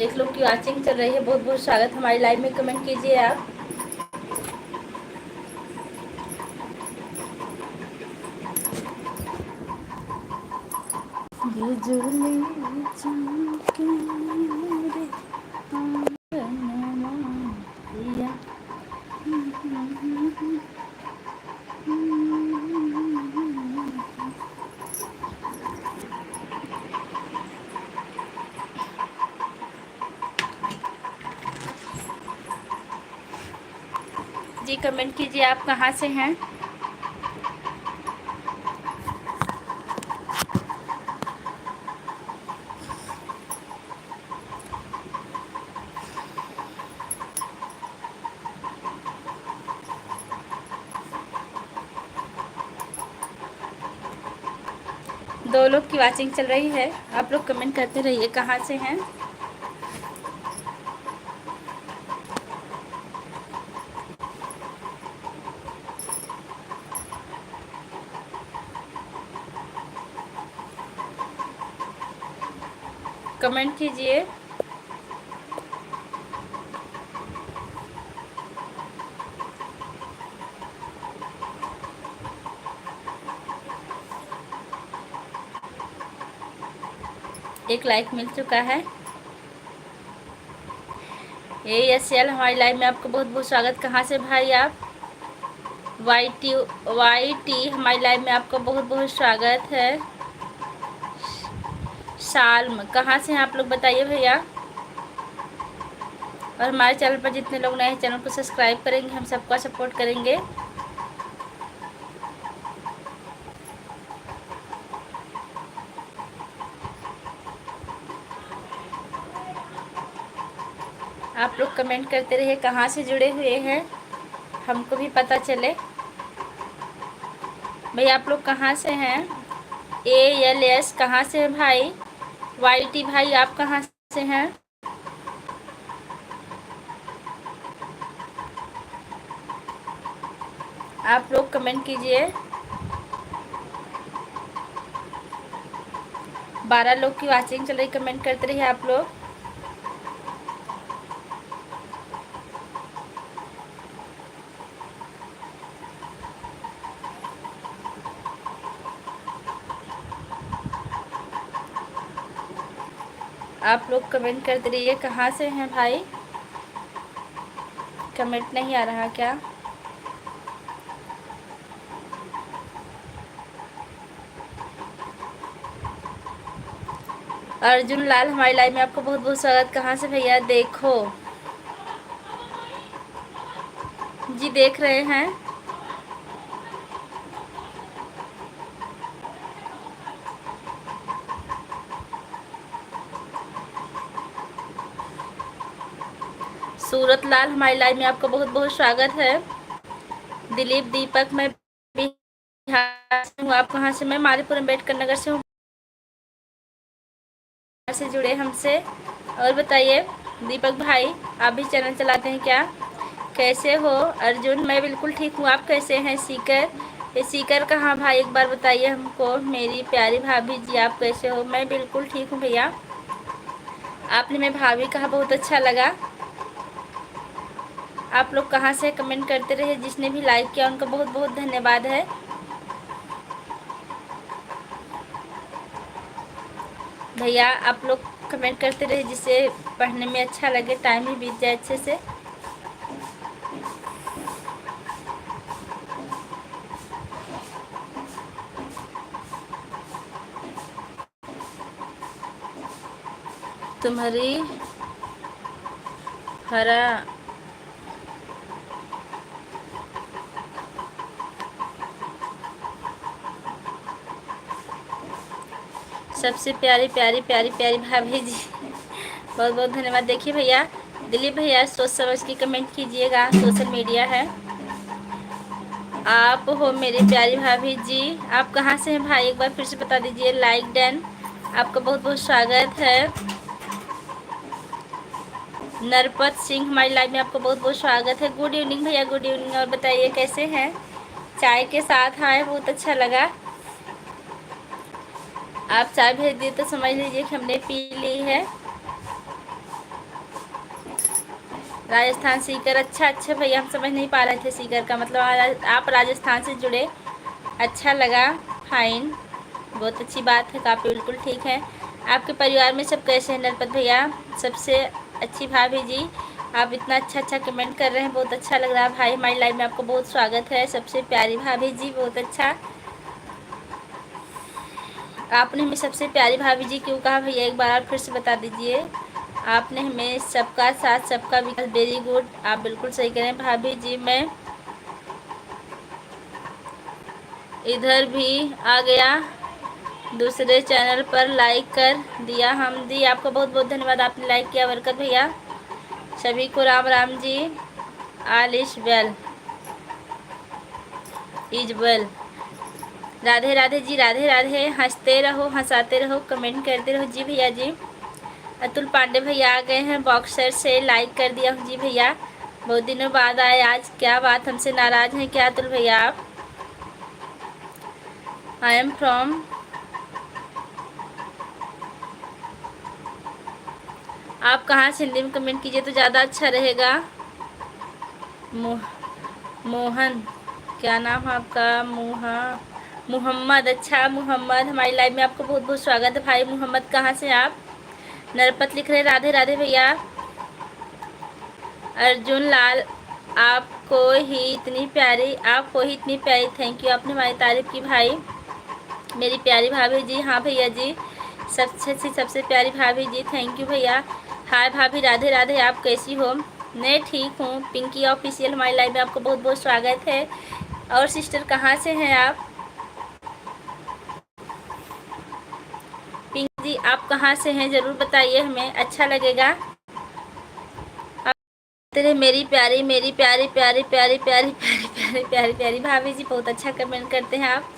एक लोग की वॉचिंग चल रही है, बहुत बहुत स्वागत हमारी लाइव में, कमेंट कीजिए आप। जी कमेंट कीजिए आप कहाँ से हैं। दो लोग की वॉचिंग चल रही है, आप लोग कमेंट करते रहिए कहाँ से हैं। कमेंट कीजिए। एक लाइक मिल चुका है। ASL हमारी लाइव में आपको बहुत बहुत स्वागत। कहाँ से भाई आप? YT हमारी लाइव में आपका बहुत बहुत स्वागत है। साल्म कहाँ से हैं आप लोग बताइए भैया। और हमारे चैनल पर जितने लोग नए हैं चैनल को सब्सक्राइब करेंगे, हम सबका सपोर्ट करेंगे। आप लोग कमेंट करते रहिए कहाँ से जुड़े हुए हैं, हमको भी पता चले। भाई आप लोग कहाँ से हैं? ALS कहाँ से है भाई? YT भाई आप कहाँ से हैं? आप लोग कमेंट कीजिए। 12 लोग की वॉचिंग चल रही, कमेंट करते रहिए आप लोग। आप लोग कमेंट करते रहिए कहाँ से हैं भाई। कमेंट नहीं आ रहा क्या? अर्जुन लाल हमारी लाइव में आपको बहुत बहुत स्वागत। कहाँ से भैया? देखो जी, देख रहे हैं। सूरत लाल हमारी लाइव में आपका बहुत बहुत स्वागत है। दिलीप दीपक मैं बिहार से हूँ, आप कहाँ से? मैं मारीपुर अम्बेडकर नगर से हूँ, से जुड़े हमसे। और बताइए दीपक भाई, आप भी चैनल चलाते हैं क्या? कैसे हो अर्जुन? मैं बिल्कुल ठीक हूँ, आप कैसे हैं? सीकर, ये सीकर कहाँ भाई, एक बार बताइए हमको। मेरी प्यारी भाभी जी आप कैसे हो? मैं बिल्कुल ठीक हूँ भैया। आपने मैं भाभी कहा, बहुत अच्छा लगा। आप लोग कहाँ से? कमेंट करते रहे। जिसने भी लाइक किया उनका बहुत बहुत धन्यवाद है। भैया आप लोग कमेंट करते रहे, जिसे पढ़ने में अच्छा लगे, टाइम ही बीत जाए अच्छे से। तुम्हारी हरा सबसे प्यारी प्यारी प्यारी प्यारी भाभी जी, बहुत बहुत धन्यवाद। देखिए भैया, दिलीप भैया सोच समझ के कमेंट कीजिएगा, सोशल मीडिया है। आप हो मेरी प्यारी भाभी जी। आप कहाँ से हैं भाई, एक बार फिर से बता दीजिए। लाइक डन, आपका बहुत बहुत स्वागत है। नरपत सिंह हमारी लाइव में आपका बहुत बहुत स्वागत है। गुड इवनिंग भैया, गुड इवनिंग। और बताइए कैसे हैं? चाय के साथ आए, बहुत अच्छा लगा। आप चाय भेज दिए तो समझ लीजिए कि हमने पी ली है। राजस्थान सीकर, अच्छा अच्छा भैया, हम समझ नहीं पा रहे थे सीकर का मतलब आप राजस्थान से जुड़े, अच्छा लगा, फाइन, बहुत अच्छी बात है, काफ़ी बिल्कुल ठीक है। आपके परिवार में सब कैसे हैं नरपत भैया? सबसे अच्छी भाभी जी, आप इतना अच्छा अच्छा कमेंट कर रहे हैं, बहुत अच्छा लग रहा है भाई, हमारी लाइव में आपको बहुत स्वागत है। सबसे प्यारी भाभी जी, बहुत अच्छा। आपने हमें सबसे प्यारी भाभी जी क्यों कहा भैया, एक बार आप फिर से बता दीजिए। आपने हमें सबका साथ सबका विकास, वेरी गुड, आप बिल्कुल सही करें भाभी जी। मैं इधर भी आ गया, दूसरे चैनल पर लाइक कर दिया हम दी, आपका बहुत बहुत धन्यवाद, आपने लाइक किया, बरकत भैया। सभी को Ram Ram ji, all is well, is well, Radhe Radhe ji, Radhe Radhe, हंसते रहो, हंसाते रहो, कमेंट करते रहो जी भैया जी। अतुल पांडे भैया आ गए हैं बॉक्सर से, लाइक कर दिया हूँ जी भैया, बहुत दिनों बाद आए आज, क्या बात, हमसे नाराज हैं क्या अतुल भैया आप? आई एम फ्रॉम, आप कहाँ से, हिंदी में कमेंट कीजिए तो ज़्यादा अच्छा रहेगा। मोहन, क्या नाम है आपका? मोहम्मद, अच्छा मोहम्मद, हमारी लाइव में आपको बहुत बहुत स्वागत है भाई मोहम्मद, कहाँ से आप? नरपत लिख रहे राधे राधे भैया। अर्जुन लाल, आपको ही इतनी प्यारी, थैंक यू, आपने हमारी तारीफ की भाई, मेरी प्यारी भाभी जी। हाँ भैया जी, सबसे प्यारी भाभी जी, थैंक यू भैया। हाय भाभी, राधे राधे, आप कैसी हो? मैं ठीक हूँ। पिंकी ऑफिशियल हमारी लाइव में आपको बहुत बहुत स्वागत है। और सिस्टर कहाँ से हैं आप? पिंकी जी आप कहाँ से हैं, ज़रूर बताइए, हमें अच्छा लगेगा। तेरे मेरी प्यारी प्यारी प्यारी प्यारी प्यारी प्यारी प्यारी प्यारी भाभी जी, बहुत अच्छा कमेंट करते हैं आप,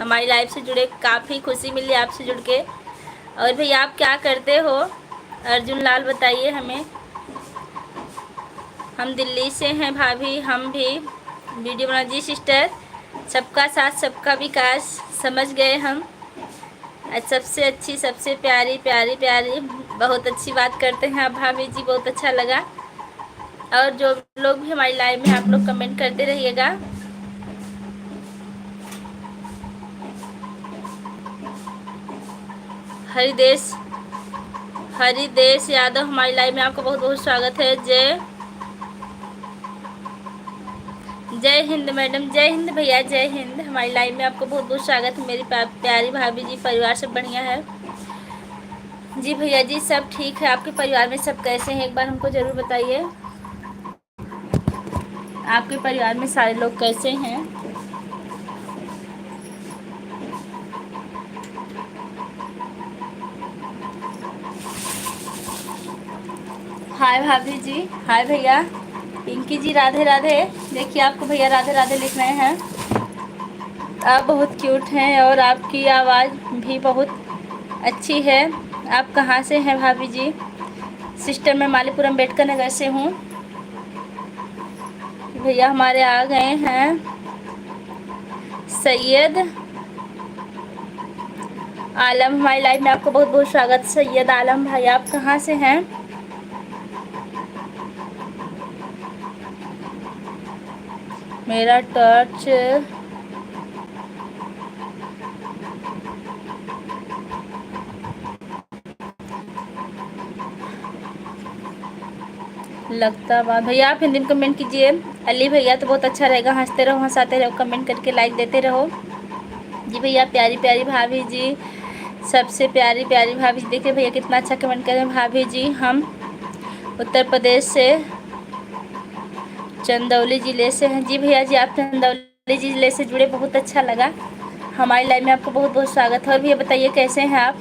हमारी लाइव से जुड़े, काफ़ी खुशी मिली आपसे जुड़ के। और भैया आप क्या करते हो? अर्जुन लाल बताइए हमें। हम दिल्ली से हैं भाभी, हम भी वीडियो बना जी सिस्टर, सबका साथ सबका विकास, समझ गए हम। सबसे अच्छी, सबसे प्यारी प्यारी प्यारी, बहुत अच्छी बात करते हैं आप भाभी जी, बहुत अच्छा लगा। और जो लोग भी हमारी लाइव में, आप लोग कमेंट करते रहिएगा। हरिदेश, हरिदेश यादव हमारी लाइव में आपका बहुत बहुत स्वागत है। जय हिंद मैडम, जय हिंद भैया, जय हिंद, हमारी लाइव में आपको बहुत बहुत स्वागत है मेरी प्यारी भाभी जी। परिवार सब बढ़िया है जी भैया जी, सब ठीक है। आपके परिवार में सब कैसे हैं, एक बार हमको ज़रूर बताइए, आपके परिवार में सारे लोग कैसे हैं? हाय भाभी जी, हाय भैया। पिंकी जी राधे राधे, देखिए आपको भैया राधे राधे लिख रहे हैं। आप बहुत क्यूट हैं और आपकी आवाज़ भी बहुत अच्छी है। आप कहाँ से हैं भाभी जी? सिस्टर मैं मालीपुरम अम्बेडकर नगर से हूँ। भैया हमारे आ गए हैं सैयद आलम, हमारी लाइफ में आपको बहुत बहुत स्वागत। सैयद आलम भाई आप कहाँ से हैं? मेरा टच लगता बात भैया, आप हिंदी में कमेंट कीजिए। अली भैया तो बहुत अच्छा रहेगा, हंसते रहो, हंसाते रहो, कमेंट करके लाइक देते रहो जी भैया। प्यारी प्यारी भाभी जी, सबसे प्यारी प्यारी भाभी जी, देखिए भैया कितना अच्छा कमेंट कर रहे हैं। भाभी जी हम उत्तर प्रदेश से चंदौली ज़िले से हैं जी भैया जी, आप चंदौली ज़िले से जुड़े, बहुत अच्छा लगा। हमारी लाइव में आपको बहुत बहुत स्वागत है। और भैया बताइए कैसे हैं आप?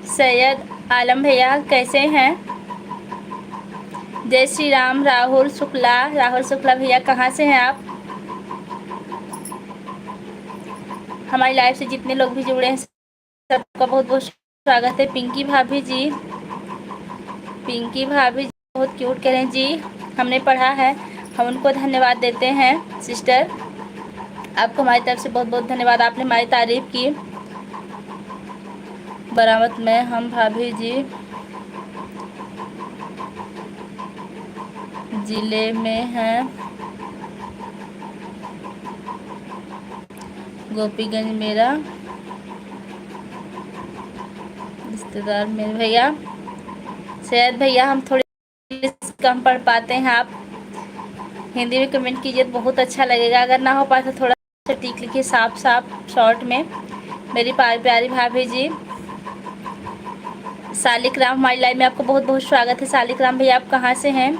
सैयद आलम भैया कैसे हैं? जय श्री राम। राहुल शुक्ला भैया कहाँ से हैं आप? हमारी लाइव से जितने लोग भी जुड़े हैं सबका बहुत बहुत स्वागत है। पिंकी भाभी बहुत क्यूट कह रहे हैं जी, हमने पढ़ा है, हम उनको धन्यवाद देते हैं सिस्टर, आपको हमारी तरफ से बहुत बहुत धन्यवाद, आपने हमारी तारीफ़ की। बरामद में हम भाभी जी जिले में है, गोपीगंज मेरा रिश्तेदार मेरे भैया। शायद भैया हम थोड़ी कम पढ़ पाते हैं, आप हिंदी में कमेंट कीजिए तो बहुत अच्छा लगेगा। अगर ना हो पाए तो थोड़ा सा टिक लिखिए साफ साफ शॉर्ट में। मेरी प्यारी भाभी जी, सालिक राम हमारी लाइव में आपको बहुत बहुत स्वागत है। सालिक राम भैया आप कहाँ से हैं?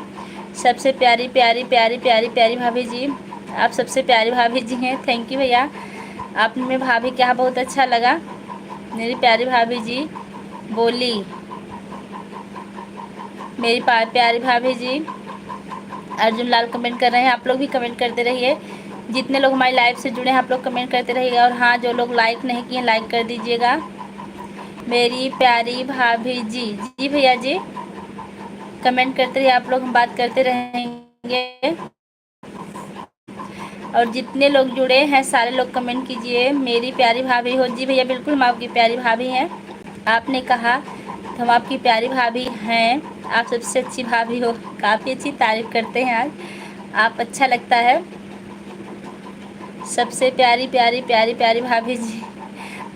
सबसे प्यारी प्यारी प्यारी प्यारी प्यारी भाभी जी, आप सबसे प्यारी भाभी जी हैं। थैंक यू भैया, आपने भाभी क्या बहुत अच्छा लगा। मेरी प्यारी भाभी जी बोली, मेरी प्यारी भाभी जी। अर्जुन लाल कमेंट कर रहे हैं, आप लोग भी कमेंट करते रहिए। जितने लोग हमारी लाइव से जुड़े हैं आप लोग कमेंट करते रहिएगा। और हाँ, जो लोग लाइक नहीं किए लाइक कर दीजिएगा। मेरी प्यारी भाभी जी, जी भैया जी कमेंट करते रहिए आप लोग, हम बात करते रहेंगे। और जितने लोग जुड़े हैं सारे लोग कमेंट कीजिए, मेरी प्यारी भाभी हो। जी भैया बिल्कुल हम आपकी प्यारी भाभी हैं। आपने कहा तो हम आपकी प्यारी भाभी हैं, आप सबसे अच्छी भाभी हो। काफ़ी अच्छी तारीफ करते हैं आज आप, अच्छा लगता है। सबसे प्यारी प्यारी प्यारी प्यारी भाभी जी।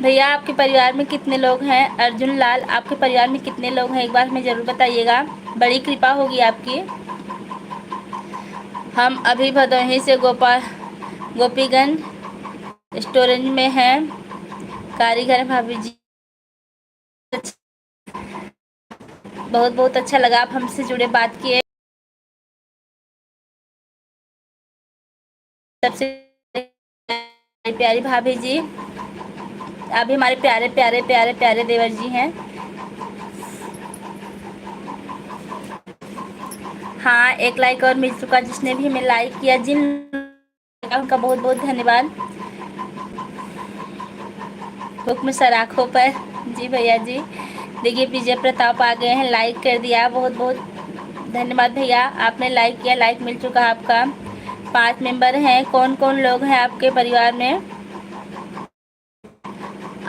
भैया आपके परिवार में कितने लोग हैं? अर्जुन लाल आपके परिवार में कितने लोग हैं एक बार हमें ज़रूर बताइएगा, बड़ी कृपा होगी आपकी। हम अभी भदोही से गोपीगंज स्टोरेज में हैं, कारीगर भाभी जी। बहुत बहुत अच्छा लगा आप हमसे जुड़े बात किए। सबसे प्यारी भाभी जी, आप भी हमारे प्यारे प्यारे प्यारे प्यारे देवर जी हैं। हाँ, एक लाइक और मिल चुका, जिसने भी हमें लाइक किया, जिन उनका बहुत बहुत धन्यवाद। हुक्म सराखों पर। जी भैया जी, देखिए विजय प्रताप आ गए हैं, लाइक कर दिया, बहुत बहुत धन्यवाद भैया, आपने लाइक किया, लाइक मिल चुका आपका। 5 मेंबर हैं। कौन कौन लोग हैं आपके परिवार में?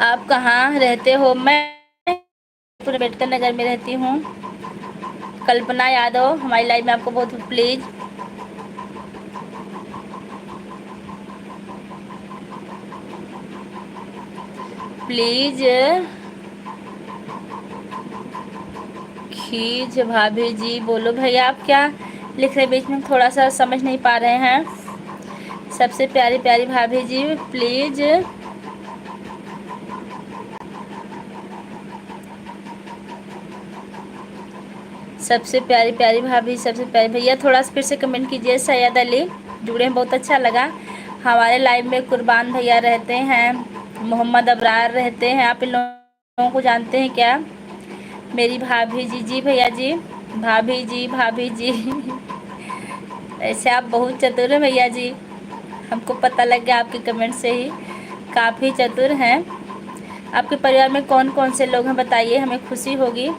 आप कहाँ रहते हो? मैं पूरे अम्बेडकर नगर में रहती हूँ। कल्पना यादव हमारी लाइव में आपको बहुत प्लीज़ प्लीज़ खींच भाभी जी बोलो। भैया आप क्या लिख रहे बीच में, थोड़ा सा समझ नहीं पा रहे हैं। सबसे प्यारी प्यारी भाभी जी प्लीज़ सबसे प्यारी प्यारी भाभी, सबसे प्यारी भैया थोड़ा सा फिर से कमेंट कीजिए। सैयद अली जुड़े हैं, बहुत अच्छा लगा। हमारे लाइव में कुर्बान भैया रहते हैं, मोहम्मद अबरार रहते हैं, आप इन लोगों को जानते हैं क्या? मेरी भाभी जी, जी भैया जी, भाभी जी भाभी जी ऐसे आप बहुत चतुर हैं भैया जी, हमको पता लग गया आपके कमेंट से ही, काफ़ी चतुर हैं। आपके परिवार में कौन कौन से लोग हैं बताइए, हमें खुशी होगी।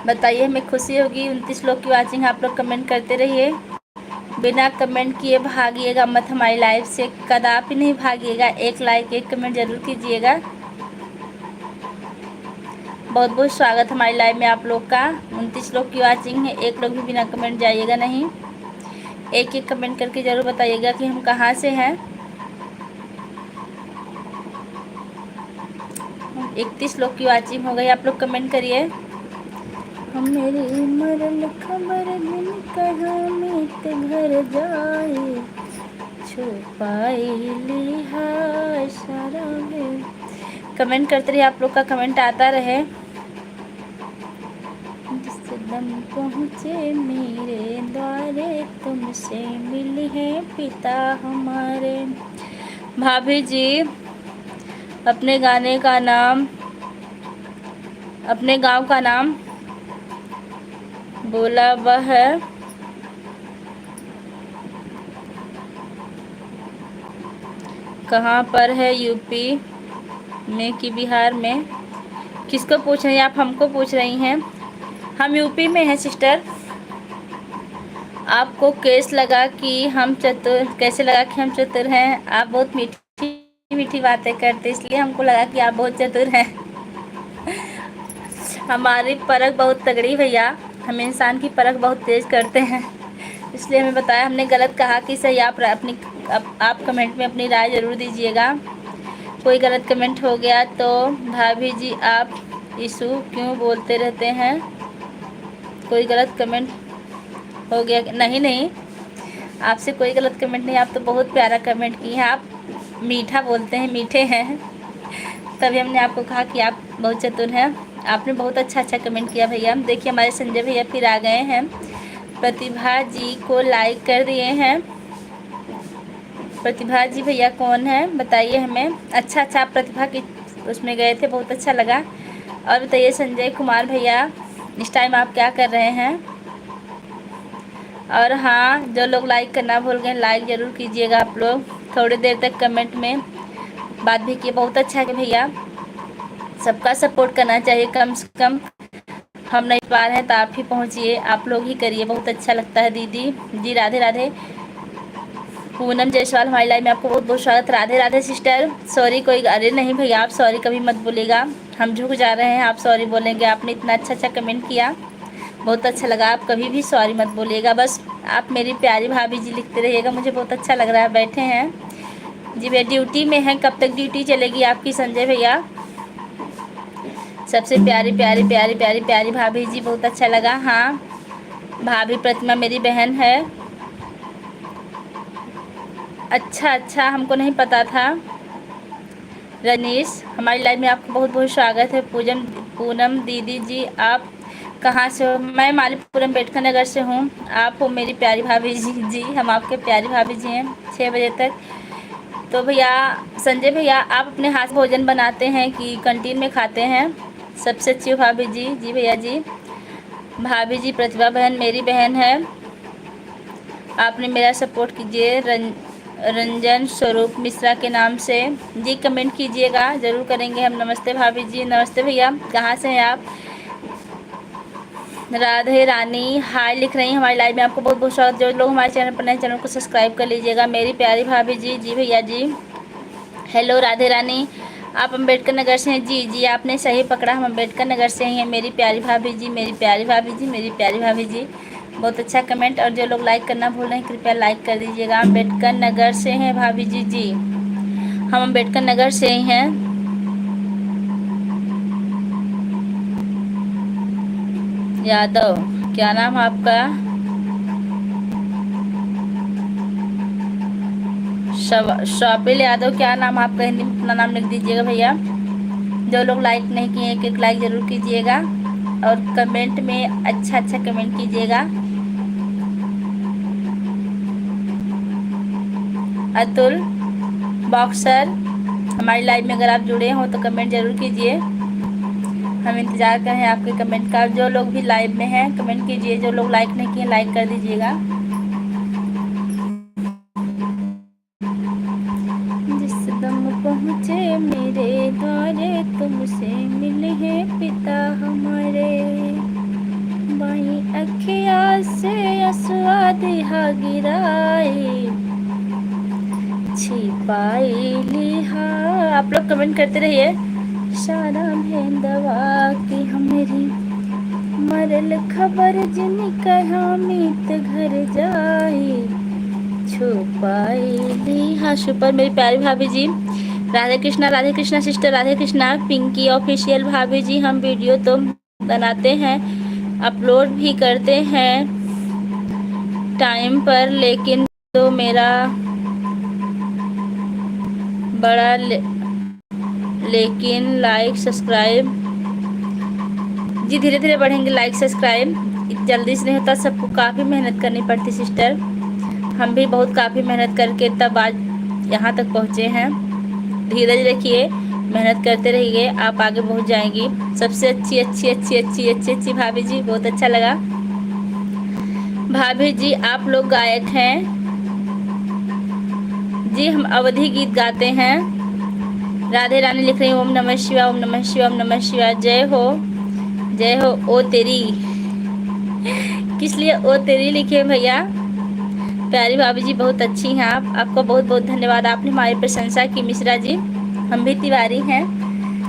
बताइए, हमें खुशी होगी। 29 लोग की वाचिंग, आप लोग कमेंट करते रहिए। बिना कमेंट किए भागिएगा मत हमारी लाइव से, कदापि नहीं भागिएगा। एक लाइक एक कमेंट जरूर कीजिएगा। बहुत बहुत स्वागत हमारी लाइव में आप लोग का। 29 लोग की वाचिंग है, एक लोग भी बिना कमेंट जाइएगा नहीं। एक एक कमेंट करके ज़रूर बताइएगा कि हम कहाँ से हैं। 31 लोग की वाचिंग हो गई, आप लोग कमेंट करिए। हम मेरी मरल खबर दिन कहाँ मीत घर जाए, छुपाई लिहा इशारा में। कमेंट करते रहिए, आप लोग का कमेंट आता रहे। जिस दम पहुँचे मेरे द्वारे, तुमसे मिली है पिता हमारे। भाभी जी अपने गाने का नाम, अपने गांव का नाम बोला वह कहाँ पर है, यूपी में कि बिहार में? किसको पूछ रही हैं आप? हमको पूछ रही हैं। हम यूपी में हैं सिस्टर। आपको कैसे लगा कि हम चतुर हैं? आप बहुत मीठी मीठी बातें करते, इसलिए हमको लगा कि आप बहुत चतुर हैं। हमारी परख बहुत तगड़ी भैया, हम इंसान की परख बहुत तेज़ करते हैं, इसलिए हमें बताया हमने गलत कहा कि सही। आप कमेंट में अपनी राय ज़रूर दीजिएगा। कोई गलत कमेंट हो गया तो भाभी जी आप इशू क्यों बोलते रहते हैं? कोई गलत कमेंट हो गया? नहीं, आपसे कोई गलत कमेंट नहीं, आप तो बहुत प्यारा कमेंट किए हैं। आप मीठा बोलते हैं, मीठे हैं, तभी हमने आपको कहा कि आप बहुत चतुर हैं। आपने बहुत अच्छा कमेंट किया भैया। देखिए हमारे संजय भैया फिर आ गए हैं, प्रतिभा जी को लाइक कर दिए हैं। प्रतिभा जी भैया कौन है बताइए हमें। अच्छा, आप प्रतिभा की उसमें गए थे, बहुत अच्छा लगा। और बताइए संजय कुमार भैया, इस टाइम आप क्या कर रहे हैं? और हाँ, जो लोग लाइक करना भूल गए, लाइक ज़रूर कीजिएगा आप लोग। थोड़ी देर तक कमेंट में बात भी किए, बहुत अच्छा है भैया। सबका सपोर्ट करना चाहिए, कम से कम हम नहीं पा रहे हैं तो आप ही पहुँचिए, आप लोग ही करिए, बहुत अच्छा लगता है। दीदी जी राधे राधे। पूनम जायसवाल हमारी लाइव में आपको बहुत बहुत स्वागत। राधे राधे सिस्टर। सॉरी कोई, अरे नहीं भैया आप सॉरी कभी मत बोलिएगा, हम झुक जा रहे हैं, आप सॉरी बोलेंगे। आपने इतना अच्छा कमेंट किया, बहुत अच्छा लगा। आप कभी भी सॉरी मत बोलिएगा, बस आप मेरी प्यारी भाभी जी लिखते रहिएगा, मुझे बहुत अच्छा लग रहा है। बैठे हैं जी भैया, ड्यूटी में हैं, कब तक ड्यूटी चलेगी आपकी संजय भैया? सबसे प्यारी प्यारी प्यारी प्यारी प्यारी भाभी जी, बहुत अच्छा लगा। हाँ भाभी प्रतिमा मेरी बहन है। अच्छा, हमको नहीं पता था। रनीश हमारी लाइव में आपका बहुत बहुत स्वागत है। पूनम दीदी जी आप कहाँ से हो? मैं मालीपुरम अम्बेडकर नगर से हूँ। आप हो मेरी प्यारी भाभी जी। जी हम आपके प्यारी भाभी जी हैं 6 बजे तक। तो भैया संजय भैया, आप अपने हाथ से भोजन बनाते हैं कि कैंटीन में खाते हैं? सबसे अच्छी भाभी जी। जी भैया जी। भाभी जी प्रतिभा बहन मेरी बहन है, आपने मेरा सपोर्ट कीजिए। रंजन स्वरूप मिश्रा के नाम से जी कमेंट कीजिएगा, ज़रूर करेंगे हम। नमस्ते भाभी जी। नमस्ते भैया, कहाँ से हैं आप? राधे रानी हाय लिख रही हैं हमारी लाइव में, आपको बहुत बहुत स्वागत। जो लोग हमारे चैनल पर नए, चैनल को सब्सक्राइब कर लीजिएगा। मेरी प्यारी भाभी जी। जी भैया जी। हेलो राधे रानी, आप अम्बेडकर नगर से हैं? जी आपने सही पकड़ा, हम अम्बेडकर नगर से ही हैं। मेरी प्यारी भाभी जी, मेरी प्यारी भाभी जी, मेरी प्यारी भाभी जी, बहुत अच्छा कमेंट। और जो लोग लाइक करना भूल रहे हैं कृपया लाइक कर दीजिएगा। अम्बेडकर नगर से हैं भाभी जी? जी हम अम्बेडकर नगर से ही हैं। यादव क्या नाम आपका? शॉपिल यादव, क्या नाम आपका? हिंदी में अपना नाम लिख दीजिएगा भैया। जो लोग लाइक नहीं किए एक लाइक ज़रूर कीजिएगा और कमेंट में अच्छा कमेंट कीजिएगा। अतुल बॉक्सर हमारी लाइव में अगर आप जुड़े हो तो कमेंट ज़रूर कीजिए, हम इंतज़ार कर रहे हैं आपके कमेंट का। जो लोग भी लाइव में हैं कमेंट कीजिए, जो लोग लाइक नहीं किए लाइक कर दीजिएगा। जिस दम पहुँचे मेरे द्वारे तुमसे मिले हैं पिता हमारे, बाई अखिया से असुआ दिहा गिराए, छिपाई लिहा। आप लोग कमेंट करते रहिए। सारा भेंदवा की हमेरी मरल खबर जिन कहा मीत घर जाए, छुपाई लिहा। सुपर मेरी प्यारी भाभी जी। राधे कृष्णा सिस्टर, राधे कृष्णा। पिंकी ऑफिशियल भाभी जी, हम वीडियो तो बनाते हैं, अपलोड भी करते हैं टाइम पर, लेकिन तो मेरा बड़ा लेकिन लाइक सब्सक्राइब जी धीरे धीरे बढ़ेंगे लाइक सब्सक्राइब, जल्दी से नहीं होता, सबको काफ़ी मेहनत करनी पड़ती सिस्टर। हम भी बहुत काफ़ी मेहनत करके तब आज यहाँ तक पहुँचे हैं। धीरज रखिए, मेहनत करते रहिए, आप आगे पहुँच जाएंगी। सबसे अच्छी भाभी जी, बहुत अच्छा लगा। भाभी जी आप लोग गायक हैं? जी हम अवधि गीत गाते हैं। राधे रानी लिख रही हूँ, ओम नमः शिवाय, ओम नमः शिवाय, ओम नमः शिवाय। जय हो ओ तेरी। किस लिए ओ तेरी लिखे भैया? प्यारी भाभी जी बहुत अच्छी हैं आप, आपको बहुत बहुत धन्यवाद, आपने हमारी प्रशंसा की मिश्रा जी। हम भी तिवारी हैं,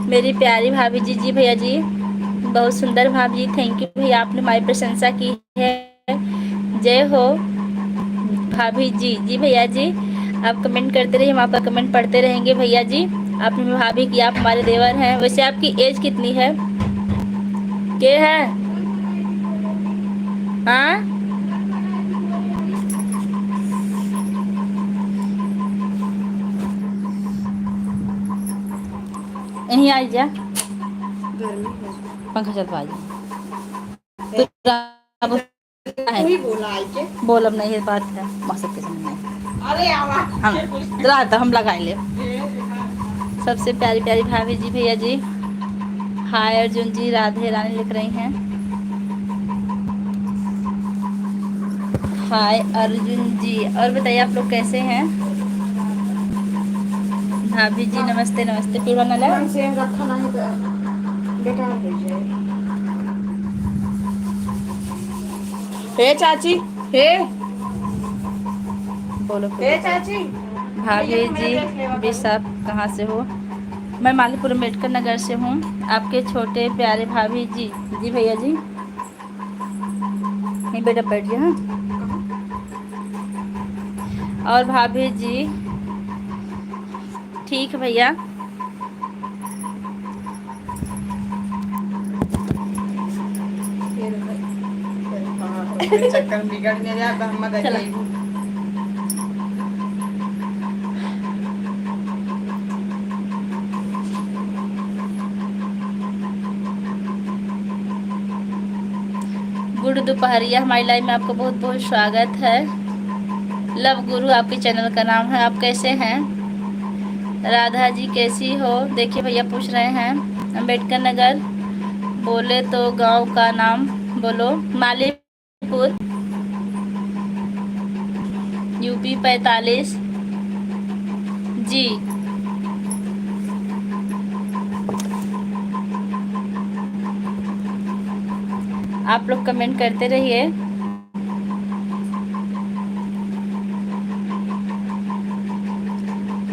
मेरी प्यारी भाभी जी। जी भैया जी बहुत सुंदर भाभी जी, थैंक यू भैया, आपने हमारी प्रशंसा की है। जय हो भाभी जी। जी भैया जी आप कमेंट करते रहिए, हम आपका कमेंट पढ़ते रहेंगे भैया जी। आपने भाभी की, आप हमारे देवर हैं। वैसे आपकी एज कितनी है? के है? हाँ यहीं आ जा, पंखा चलवा जा तो बोल अब नहीं बात है मौसम के समय नहीं। अरे हम लगा ले। सबसे प्यारी प्यारी भाभी जी भैया जी, हाय अर्जुन जी, राधे रानी लिख रही हैं। हाय अर्जुन जी, और बताइए आप लोग कैसे हैं? भाभी जी नमस्ते नमस्ते। फिर बना हे चाची, हे बोलो हे चाची। भाभी जी विश आप कहाँ से हो? मैं मालीपुर अम्बेडकर नगर से हूँ। आपके छोटे प्यारे भाभी जी। जी भैया जी नहीं बेटा बैठ गया। हाँ और भाभी जी ठीक भैया। चक्कर बिगड़ने जाता हम गुड दोपहरिया हमारी लाइफ में आपको बहुत बहुत स्वागत है। लव गुरु आपके चैनल का नाम है। आप कैसे हैं? राधा जी कैसी हो? देखिए भैया पूछ रहे हैं अम्बेडकर नगर, बोले तो गांव का नाम बोलो। मालीपुर यूपी 45। जी आप लोग कमेंट करते रहिए।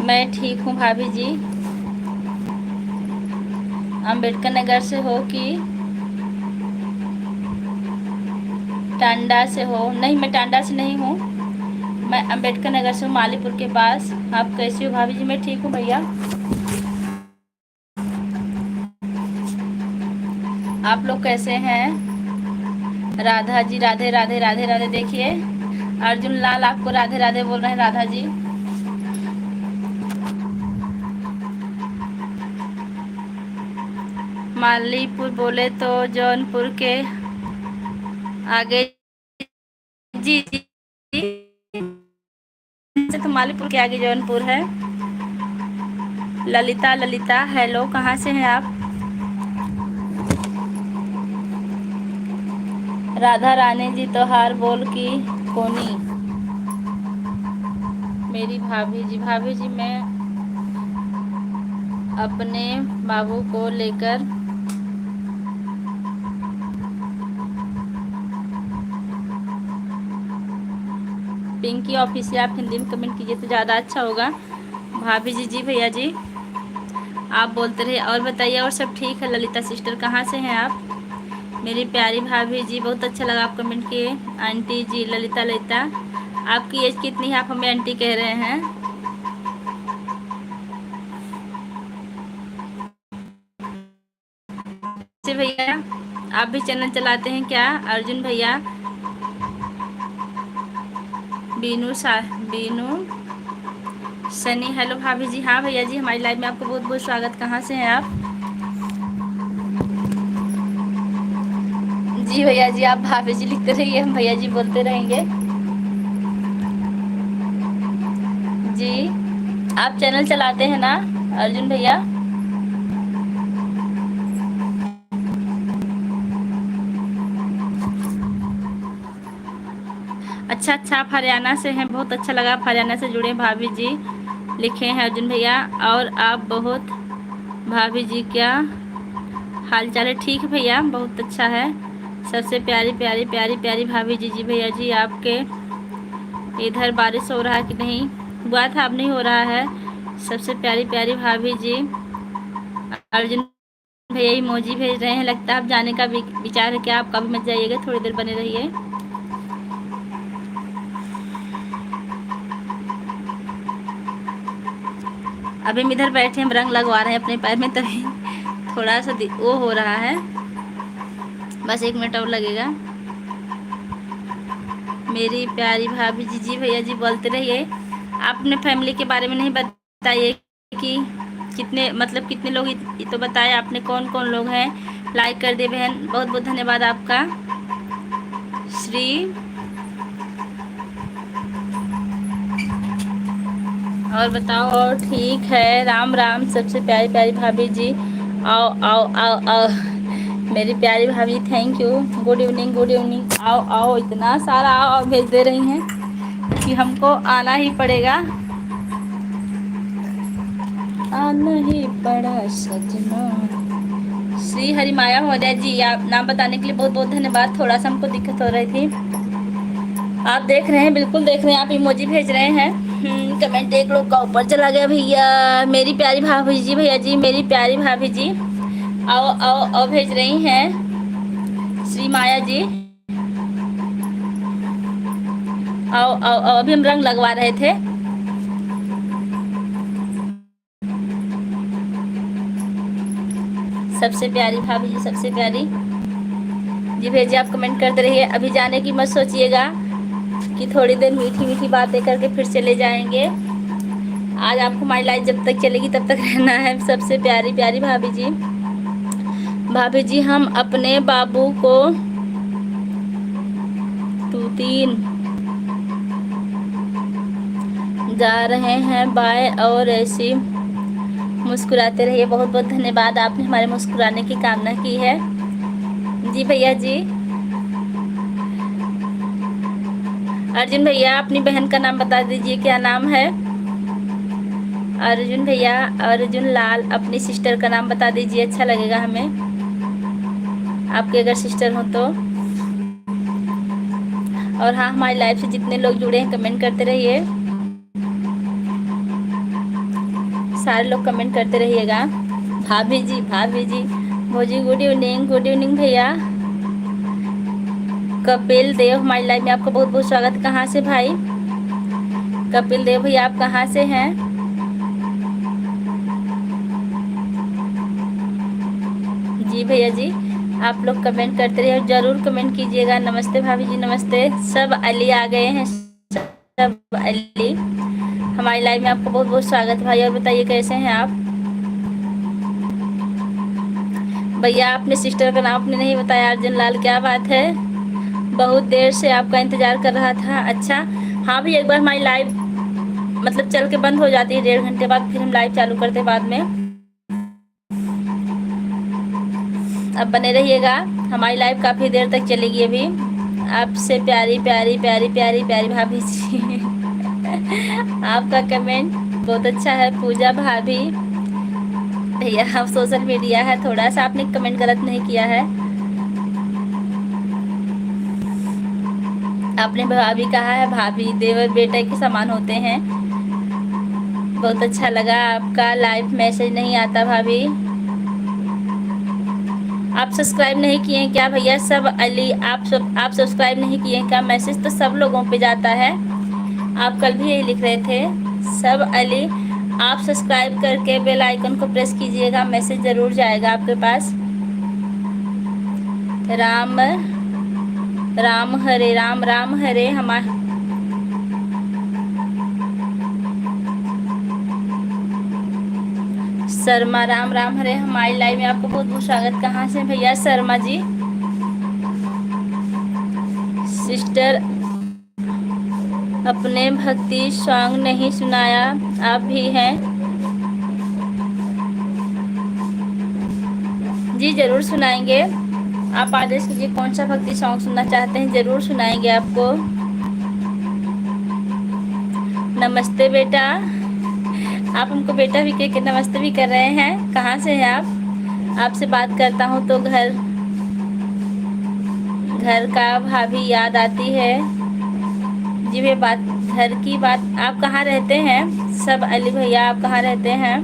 मैं ठीक हूँ भाभी जी। अम्बेडकर नगर से हो कि टांडा से हो? नहीं मैं टांडा से नहीं हूँ, मैं अम्बेडकर नगर से हूँ, मालीपुर के पास। आप कैसी हो भाभी जी? मैं ठीक हूँ भैया। आप लोग कैसे हैं? राधा जी राधे राधे राधे राधे। देखिए अर्जुन लाल आपको राधे राधे बोल रहे हैं राधा जी। मालीपुर बोले तो जौनपुर के आगे। जी जी तो मालीपुर के आगे जौनपुर है। ललिता ललिता हेलो, कहाँ से हैं आप? राधा रानी जी तोहार बोल की कोनी। मेरी भाभी जी, भाभी जी मैं अपने बाबू को लेकर पिंकी ऑफिशियल आप हिंदी में कमेंट कीजिए तो ज़्यादा अच्छा होगा। भाभी जी जी भैया जी आप बोलते रहिए। और बताइए और सब ठीक है? ललिता सिस्टर कहाँ से हैं आप? मेरी प्यारी भाभी जी बहुत अच्छा लगा आप कमेंट किए। आंटी जी ललिता ललिता आपकी एज कितनी है? आप हमें आंटी कह रहे हैं। जी भैया आप भी चैनल चलाते हैं क्या? अर्जुन भैया बीनू बीनू सनी हेलो भाभी जी। हाँ भैया जी हमारी लाइव में आपको बहुत बहुत स्वागत। कहाँ से हैं आप? जी भैया जी आप भाभी जी लिखते रहिए, हम भैया जी बोलते रहेंगे। जी आप चैनल चलाते हैं ना अर्जुन भैया? अच्छा अच्छा आप हरियाणा से हैं, बहुत अच्छा लगा आप हरियाणा से जुड़े भाभी जी लिखे हैं अर्जुन भैया। और आप बहुत भाभी जी क्या हाल चाल है? ठीक है भैया बहुत अच्छा है। सबसे प्यारी प्यारी प्यारी प्यारी भाभी जी। जी भैया जी आपके इधर बारिश हो रहा है कि नहीं? हुआ था, अब नहीं हो रहा है। सबसे प्यारी प्यारी भाभी जी। अर्जुन भैया इमोजी भेज रहे हैं, लगता है आप जाने का विचार है क्या? आप कभी मत जाइएगा, थोड़ी देर बने रहिए। अभी हम इधर बैठे, हम रंग लगवा रहे हैं अपने पैर में, तभी थोड़ा सा वो हो रहा है। बस 1 मिनट और लगेगा। मेरी प्यारी भाभी जी, जी भैया जी बोलते रहिए। आप अपने फैमिली के बारे में नहीं बताइए कि कितने, मतलब कितने लोग, ये तो बताए आपने कौन कौन लोग हैं। लाइक कर दिए बहन, बहुत बहुत धन्यवाद आपका। श्री और बताओ, और ठीक है? राम राम सबसे प्यारी प्यारी भाभी जी। आओ आओ आओ आओ मेरी प्यारी भाभी, thank you. Good evening, good evening. आओ आओ, इतना सारा आओ आओ भेज दे रही हैं कि हमको आना ही पड़ेगा, आना ही पड़ा सजना। श्री हरि माया महोदय जी, आप नाम बताने के लिए बहुत बहुत धन्यवाद। थोड़ा सा हमको दिक्कत हो रही थी। आप देख रहे हैं, बिल्कुल देख रहे हैं, आप इमोजी भेज रहे हैं। कमेंट एक लोग का ऊपर चला गया भैया। मेरी प्यारी भाभी जी, भैया जी मेरी प्यारी भाभी जी, आओ आओ आओ भेज रही हैं श्री माया जी। आओ आओ आओ, अभी हम रंग लगवा रहे थे। सबसे प्यारी भाभी जी, सबसे प्यारी जी भेजिए, आप कमेंट करते रहिए। अभी जाने की मत सोचिएगा कि थोड़ी देर मीठी मीठी बातें करके फिर चले जाएंगे। आज आपको हमारी लाइफ जब तक चलेगी तब तक रहना है। सबसे प्यारी प्यारी भाभी जी, भाभी जी हम अपने बाबू को 2-3 जा रहे हैं बाय, और ऐसी मुस्कुराते रहिए। बहुत बहुत धन्यवाद, आपने हमारे मुस्कुराने की कामना की है। जी भैया जी। अर्जुन भैया अपनी बहन का नाम बता दीजिए, क्या नाम है? अर्जुन भैया, अर्जुन लाल, अपनी सिस्टर का नाम बता दीजिए, अच्छा लगेगा हमें, आपके अगर सिस्टर हो तो। और हाँ, हमारी लाइफ से जितने लोग जुड़े हैं कमेंट करते रहिए, सारे लोग कमेंट करते रहिएगा। भाभी जी, भाभी जी भोजी, गुड इवनिंग, गुड इवनिंग भैया। कपिल देव, हमारी लाइफ में आपका बहुत बहुत स्वागत। कहाँ से भाई कपिल देव भैया, आप कहाँ से हैं? जी भैया जी, आप लोग कमेंट करते रहिए और जरूर कमेंट कीजिएगा। नमस्ते भाभी जी, नमस्ते। सब अली आ गए हैं, सब अली। हमारी लाइफ में आपका बहुत बहुत स्वागत भाई। और बताइए कैसे हैं आप? भैया अपने सिस्टर का नाम आपने नहीं बताया, अर्जुन लाल, क्या बात है? बहुत देर से आपका इंतजार कर रहा था। अच्छा हाँ भी, एक बार हमारी लाइव मतलब चल के बंद हो जाती है 1.5 घंटे बाद, फिर हम लाइव चालू करते हैं बाद में। अब बने रहिएगा, हमारी लाइव काफ़ी देर तक चलेगी अभी। आपसे प्यारी प्यारी प्यारी प्यारी प्यारी भाभी जी आपका कमेंट बहुत अच्छा है। पूजा भाभी भैया, आप सोशल मीडिया है, थोड़ा सा आपने कमेंट गलत नहीं किया है। आपने भाभी कहा है, भाभी देवर बेटे के समान होते हैं। बहुत अच्छा लगा, आपका लाइव मैसेज नहीं आता भाभी। आप सब्सक्राइब नहीं किए हैं क्या भैया? सब अली, आप सब्सक्राइब नहीं किए हैं क्या? मैसेज तो सब लोगों पे जाता है, आप कल भी यही लिख रहे थे। सब अली, आप सब्सक्राइब करके बेल आइकन को प्रेस कीजिएगा, मैसेज ज़रूर जाएगा आपके पास। राम राम हरे, राम राम हरे। हमारे शर्मा, राम राम हरे। हमारी लाइव में आपको बहुत बहुत स्वागत। कहाँ से भैया? शर्मा जी। सिस्टर अपने भक्ति सॉन्ग नहीं सुनाया, आप भी हैं? जी जरूर सुनाएंगे, आप आदेश कीजिए कौन सा भक्ति सॉन्ग सुनना चाहते हैं, जरूर सुनाएंगे आपको। नमस्ते बेटा, आप हमको बेटा भी कह के नमस्ते भी कर रहे हैं। कहाँ से हैं आप? आपसे बात करता हूँ तो घर घर का भाभी याद आती है। जी भैया, बात घर की बात। आप कहाँ रहते हैं सब अली भैया, आप कहाँ रहते हैं?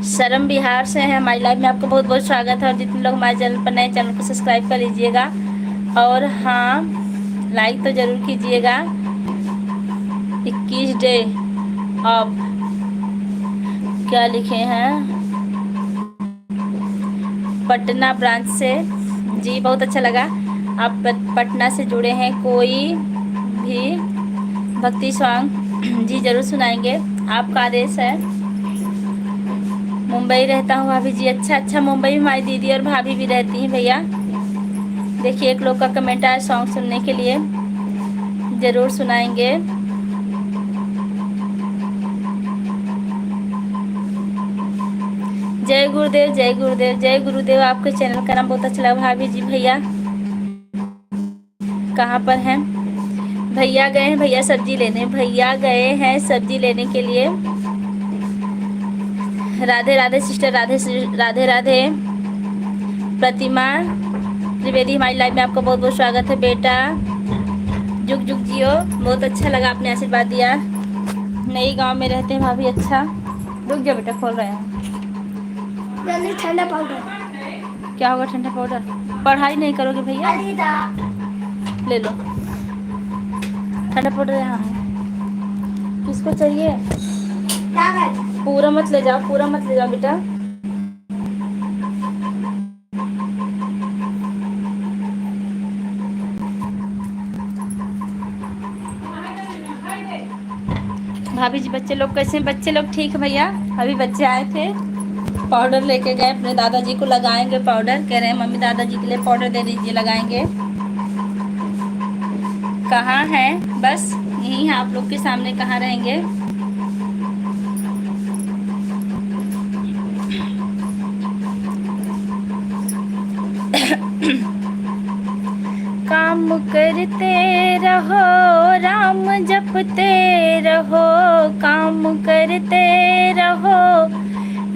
शर्म बिहार से है। हमारी लाइव में आपको बहुत बहुत स्वागत है। और जितने लोग हमारे चैनल पर नए, चैनल को सब्सक्राइब कर लीजिएगा। और हाँ, लाइक तो ज़रूर कीजिएगा। 21 डे ऑफ क्या लिखे हैं? पटना ब्रांच से। जी बहुत अच्छा लगा, आप पटना से जुड़े हैं। कोई भी भक्ति सॉन्ग जी ज़रूर सुनाएंगे। आपका आदेश है। मुंबई रहता हूँ भाभी जी। अच्छा अच्छा, मुंबई में हमारी दीदी और भाभी भी रहती हैं भैया। देखिए एक लोग का कमेंट आया सॉन्ग सुनने के लिए, ज़रूर सुनाएंगे। जय गुरुदेव, जय गुरुदेव, जय गुरुदेव। आपके चैनल का नाम बहुत अच्छा लगा भाभी जी। भैया कहाँ पर हैं? भैया गए हैं, भैया सब्जी लेने, भैया गए हैं सब्जी लेने के लिए। राधे राधे सिस्टर, राधे राधे राधे। प्रतिमा त्रिवेदी हमारी लाइव में आपका बहुत बहुत स्वागत है बेटा। जुग जुग जियो। बहुत अच्छा लगा, आपने आशीर्वाद दिया। नई गांव में रहते हैं भाभी। अच्छा रुक जाओ बेटा, खोल रहे हैं। ठंडा पाउडर क्या होगा? ठंडा पाउडर पढ़ाई नहीं करोगे भैया? ले लो ठंडा पाउडर, यहाँ है। किसको चाहिए? पूरा मत ले जाओ, पूरा मत ले जाओ बेटा। भाभी जी बच्चे लोग कैसे हैं? बच्चे लोग ठीक है भैया। अभी बच्चे आए थे, पाउडर लेके गए, अपने दादाजी को लगाएंगे पाउडर। कह रहे हैं मम्मी दादाजी के लिए पाउडर दे दीजिए, लगाएंगे। कहाँ हैं? बस यहीं है आप लोग के सामने। कहाँ रहेंगे? काम करते रहो, राम जपते रहो। काम करते रहो,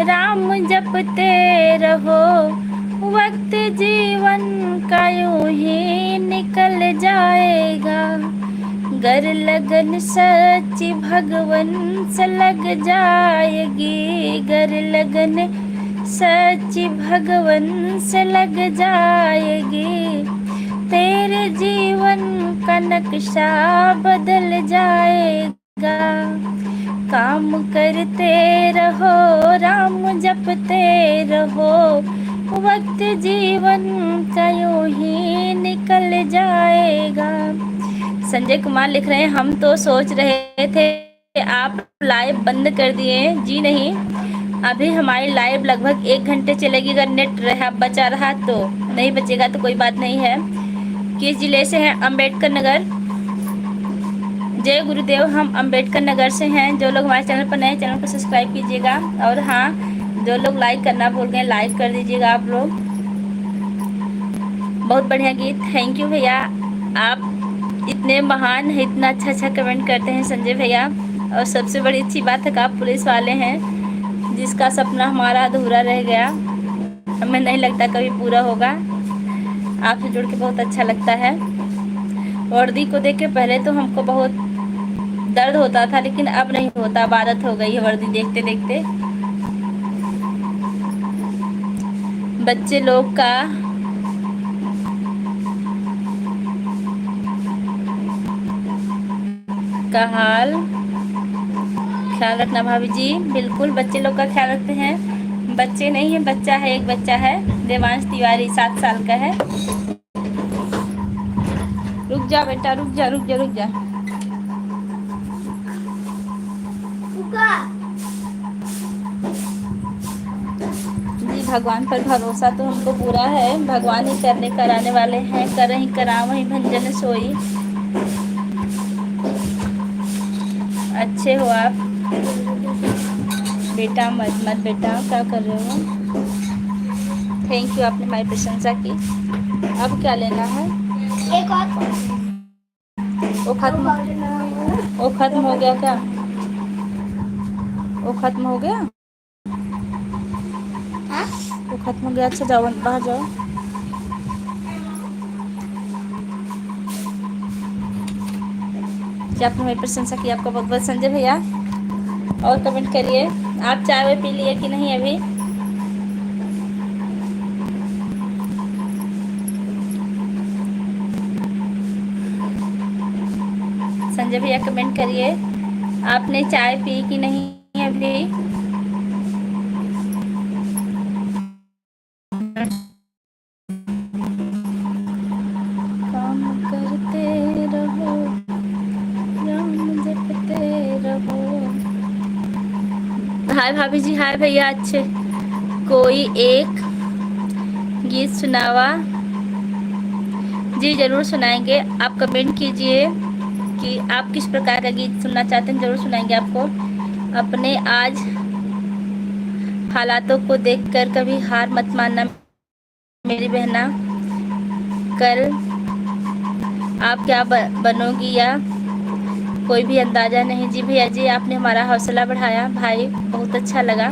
राम जपते रहो। वक्त जीवन का यूं ही निकल जाएगा। गर लगन सच्ची भगवन से लग जाएगी। गर लगन सच्ची भगवन से लग जाएगी। तेरे जीवन का नक्शा बदल जाएगा। काम करते रहो, राम जपते रहो। वक्त जीवन का यूं ही निकल जाएगा। संजय कुमार लिख रहे हैं हम तो सोच रहे थे आप लाइव बंद कर दिए। जी नहीं, अभी हमारी लाइव लगभग 1 घंटे चलेगी। अगर नेट रहा बचा रहा तो, नहीं बचेगा तो कोई बात नहीं है। किस जिले से हैं? अम्बेडकर नगर। जय गुरुदेव, हम अम्बेडकर नगर से हैं। जो लोग हमारे चैनल पर नए, चैनल को सब्सक्राइब कीजिएगा। और हाँ, जो लोग लाइक करना भूल गए, लाइक कर दीजिएगा आप लोग। बहुत बढ़िया गीत, थैंक यू भैया। आप इतने महान हैं, इतना अच्छा अच्छा कमेंट करते हैं संजय भैया। और सबसे बड़ी अच्छी बात है कि आप पुलिस वाले हैं, जिसका सपना हमारा अधूरा रह गया, हमें नहीं लगता कभी पूरा होगा। आपसे जुड़ के बहुत अच्छा लगता है। वर्दी को देख के पहले तो हमको बहुत दर्द होता था, लेकिन अब नहीं होता, अब आदत हो गई है वर्दी देखते देखते। बच्चे लोग का हाल ख्याल रखना भाभी जी। बिल्कुल बच्चे लोग का ख्याल रखते हैं। बच्चे नहीं है, बच्चा है, एक बच्चा है, देवांश तिवारी, 7 साल का है। रुक जा बेटा, रुक जा रुक जा रुक जा। जी भगवान पर भरोसा तो हमको पूरा है। भगवान ही करने कराने वाले हैं। करहीं करावहीं भंजन सोई। अच्छे हो आप बेटा? मत मत बेटा, क्या कर रहे हो? थैंक यू, आपने हमारी प्रशंसा की। अब क्या लेना है? एक और वो खत्म हो गया क्या? वो खत्म हो गया? वो खत्म हो गया। अच्छा जाओ बाहर जाओ। कि आपने मेरी प्रशंसा की। आपका बहुत बहुत संजय भैया। और कमेंट करिए, आप चाय वाय पी लिए कि नहीं अभी? संजय भैया कमेंट करिए, आपने चाय पी कि नहीं अभी? काम करते रहो, राम जपते रहो। हाय भाभी जी, हाय भैया। अच्छे कोई एक गीत सुनावा? जी जरूर सुनाएंगे। आप कमेंट कीजिए कि आप किस प्रकार का गीत सुनना चाहते हैं, जरूर सुनाएंगे आपको। अपने आज हालातों को देखकर कभी हार मत मानना मेरी बहना। कल आप क्या बनोगी या कोई भी अंदाजा नहीं। जी भैया जी, आपने हमारा हौसला बढ़ाया भाई, बहुत अच्छा लगा,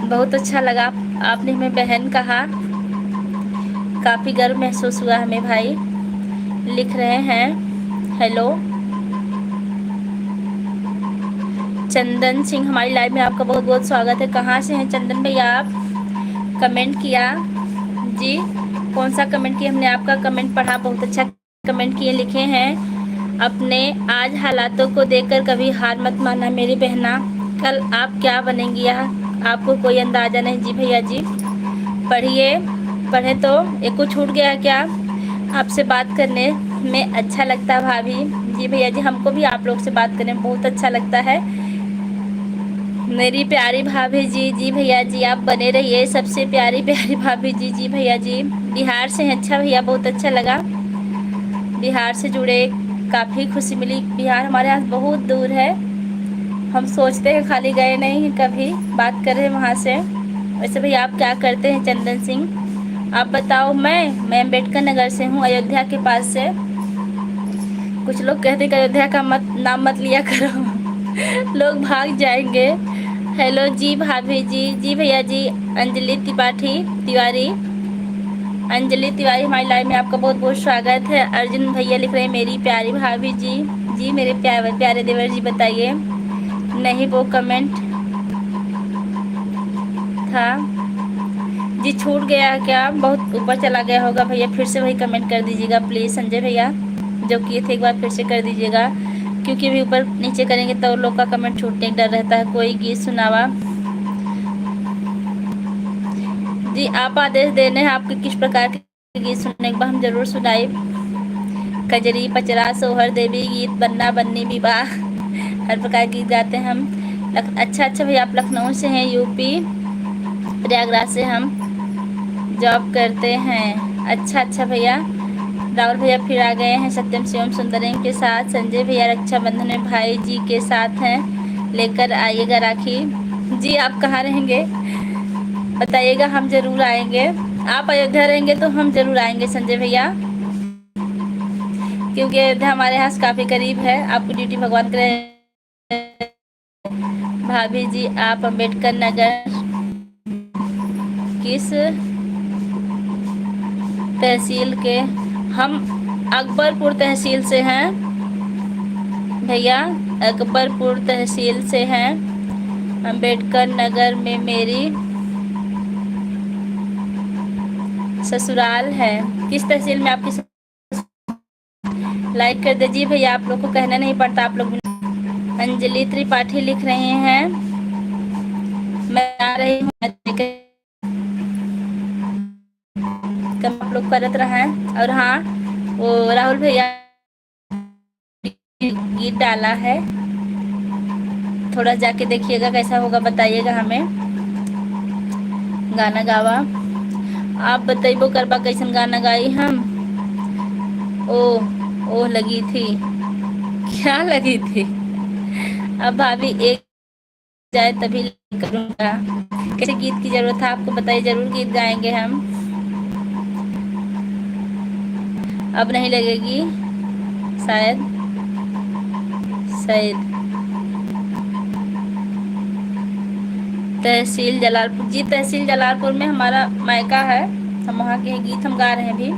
बहुत अच्छा लगा। आपने हमें बहन कहा, काफ़ी गर्व महसूस हुआ हमें भाई। लिख रहे हैं हेलो चंदन सिंह, हमारी लाइव में आपका बहुत बहुत स्वागत है। कहाँ से हैं चंदन भैया आप? कमेंट किया जी, कौन सा कमेंट किया? हमने आपका कमेंट पढ़ा, बहुत अच्छा कमेंट किए। लिखे हैं अपने आज हालातों को देखकर कभी हार मत मानना मेरी बहना। कल आप क्या बनेंगी यह आपको कोई अंदाजा नहीं। जी भैया जी, पढ़िए। पढ़े तो एक को छूट गया क्या? आपसे बात करने में अच्छा लगता है भाभी। जी भैया जी, हमको भी आप लोग से बात करने में बहुत अच्छा लगता है मेरी प्यारी भाभी जी। जी भैया जी, आप बने रहिए सबसे प्यारी प्यारी भाभी जी। जी भैया जी, बिहार से हैं। अच्छा भैया, बहुत अच्छा लगा बिहार से जुड़े, काफ़ी खुशी मिली। बिहार हमारे यहाँ बहुत दूर है, हम सोचते हैं खाली गए नहीं हैं कभी, बात कर रहे हैं वहाँ से। वैसे भैया आप क्या करते हैं चंदन सिंह? आप बताओ। मैं अम्बेडकर नगर से हूँ, अयोध्या के पास से। कुछ लोग कहते हैं कि अयोध्या का नाम मत लिया करो लोग भाग जाएंगे। हेलो जी भाभी जी। जी भैया जी, अंजलि तिवारी अंजलि तिवारी हमारी लाइव में आपका बहुत बहुत स्वागत है। अर्जुन भैया लिख रहे हैं मेरी प्यारी भाभी जी। जी मेरे प्यारे प्यारे देवर जी, बताइए। नहीं वो कमेंट था जी, छूट गया क्या? बहुत ऊपर चला गया होगा भैया, फिर से वही कमेंट कर दीजिएगा प्लीज़ संजय भैया, जो किए थे एक बार फिर से कर दीजिएगा, क्योंकि अभी ऊपर नीचे करेंगे तो लोग का कमेंट छूटने का डर रहता है। कोई गीत सुनावा? जी आप आदेश देने हैं आपके किस प्रकार के गीत सुनने के बाद हम जरूर सुनाए। कजरी, पचरा, सोहर, देवी गीत, बन्ना बन्नी, विवाह, हर प्रकार के गीत गाते हैं हम। अच्छा अच्छा भैया, आप लखनऊ से हैं, यूपी प्रयागराज से हम जॉब करते हैं। अच्छा अच्छा भैया। राहुल भैया फिर आ गए हैं सत्यम शिवम सुंदरम के साथ। संजय भैया रक्षाबंधन में भाई जी के साथ हैं, लेकर आइएगा राखी। जी आप कहाँ रहेंगे बताइएगा, हम जरूर आएंगे। आप अयोध्या रहेंगे तो हम जरूर आएंगे संजय भैया, क्योंकि अयोध्या हमारे यहाँ से काफ़ी करीब है। आपकी ड्यूटी भगवान करे। भाभी जी आप अम्बेडकर नगर किस तहसील के? हम अकबरपुर तहसील से हैं भैया, अकबरपुर तहसील से हैं। अम्बेडकर नगर में मेरी ससुराल है। किस तहसील में आपकी? लाइक कर दीजिए भैया, आप लोग को कहना नहीं पड़ता, आप लोग। अंजलि त्रिपाठी लिख रहे हैं मैं आ रही हूँ, आप लोग करत रहे हैं। और हाँ, वो राहुल भैया गीत डाला है, थोड़ा जाके देखिएगा कैसा होगा, बताइएगा हमें। गाना गावा आप बताइबो करबा कैसन गाना गाई हम? ओ लगी थी, क्या लगी थी? अब भाभी एक जाए तभी करूँगा। कैसे गीत की जरूरत है आपको बताइए, जरूर गीत गाएंगे हम। अब नहीं लगेगी शायद शायद। तहसील जलालपुर? जी तहसील जलालपुर में हमारा मायका है, हम वहाँ के गीत हम गा रहे हैं अभी।